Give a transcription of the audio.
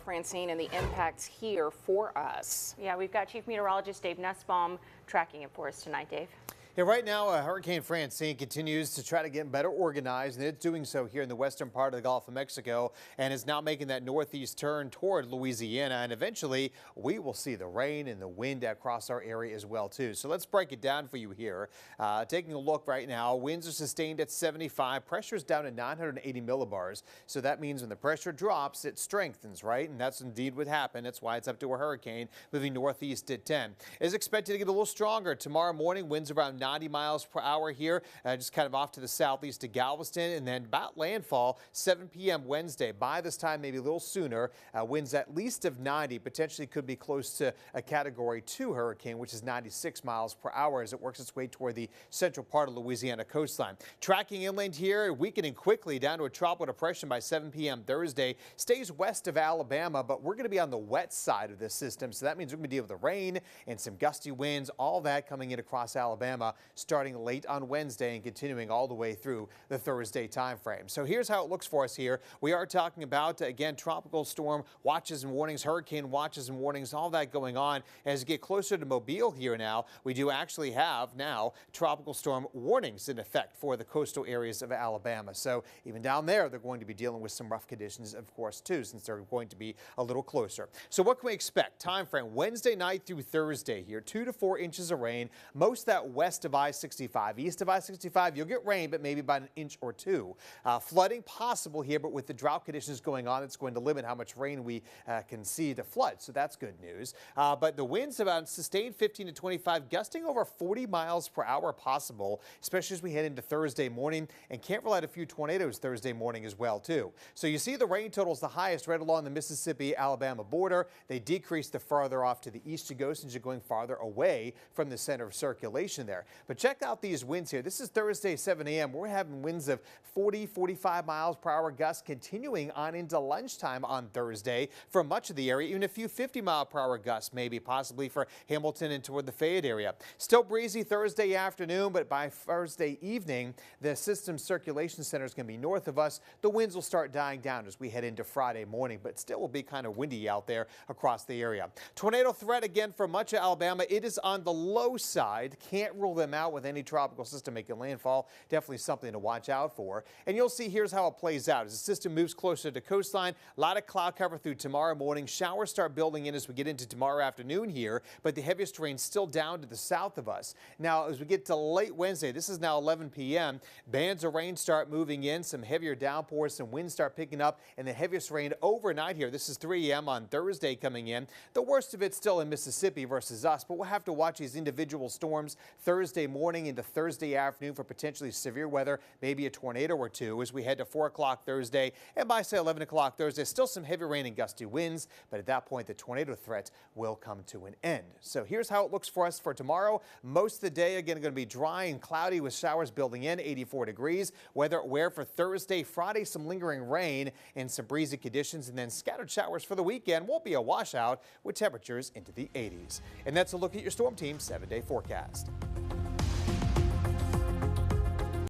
Francine and the impacts here for us. Yeah, we've got Chief Meteorologist Dave Nussbaum tracking it for us tonight, Dave. Yeah, right now, Hurricane Francine continues to try to get better organized, and it's doing so here in the western part of the Gulf of Mexico and is now making that northeast turn toward Louisiana. And eventually, we will see the rain and the wind across our area as well, too. So let's break it down for you here. Taking a look right now, winds are sustained at 75. Pressure's down to 980 millibars. So that means when the pressure drops, it strengthens, right? And that's indeed what happened. That's why it's up to a hurricane moving northeast at 10. It's expected to get a little stronger tomorrow morning. Winds around 90 miles per hour here, just kind of off to the southeast to Galveston, and then about landfall 7 p.m. Wednesday. By this time, maybe a little sooner, winds at least of 90, potentially could be close to a Category 2 hurricane, which is 96 miles per hour as it works its way toward the central part of Louisiana coastline. Tracking inland here, weakening quickly down to a tropical depression by 7 p.m. Thursday. Stays west of Alabama, but we're going to be on the wet side of this system, so that means we're going to deal with the rain and some gusty winds, all that coming in across Alabama, starting late on Wednesday and continuing all the way through the Thursday time frame. So here's how it looks for us here. We are talking about, again, tropical storm watches and warnings, hurricane watches and warnings, all that going on. As you get closer to Mobile here now, we do actually have now tropical storm warnings in effect for the coastal areas of Alabama. So even down there, they're going to be dealing with some rough conditions, of course, too, since they're going to be a little closer. So what can we expect? Time frame Wednesday night through Thursday here, 2 to 4 inches of rain, most of that west of I-65. East of I-65, you'll get rain, but maybe about an inch or two. Flooding possible here, but with the drought conditions going on, it's going to limit how much rain we can see to flood. So that's good news. But the winds about sustained 15 to 25, gusting over 40 miles per hour possible, especially as we head into Thursday morning, and can't rule out a few tornadoes Thursday morning as well, too. So you see the rain totals the highest right along the Mississippi-Alabama border. They decrease the farther off to the east you go since you're going farther away from the center of circulation there. But check out these winds here. This is Thursday, 7 a.m. We're having winds of 40, 45 miles per hour gusts continuing on into lunchtime on Thursday for much of the area. Even a few 50 mile per hour gusts, maybe possibly for Hamilton and toward the Fayette area. Still breezy Thursday afternoon, but by Thursday evening, the system circulation center is going to be north of us. The winds will start dying down as we head into Friday morning, but still will be kind of windy out there across the area. Tornado threat again for much of Alabama. It is on the low side. Can't rule them out with any tropical system making landfall. Definitely something to watch out for. And you'll see here's how it plays out. As the system moves closer to coastline, a lot of cloud cover through tomorrow morning. Showers start building in as we get into tomorrow afternoon here, but the heaviest rain still down to the south of us. Now, as we get to late Wednesday, this is now 11 p.m., bands of rain start moving in, some heavier downpours, some winds start picking up, and the heaviest rain overnight here. This is 3 a.m. on Thursday coming in. The worst of it's still in Mississippi versus us, but we'll have to watch these individual storms Thursday morning into Thursday afternoon for potentially severe weather, maybe a tornado or two as we head to 4 o'clock Thursday. And by, say, 11 o'clock Thursday, still some heavy rain and gusty winds, but at that point, the tornado threat will come to an end. So here's how it looks for us for tomorrow. Most of the day, again, going to be dry and cloudy with showers building in, 84 degrees. Weather aware for Thursday, Friday, some lingering rain and some breezy conditions, and then scattered showers for the weekend. Won't be a washout with temperatures into the 80s. And that's a look at your Storm Team 7-day forecast.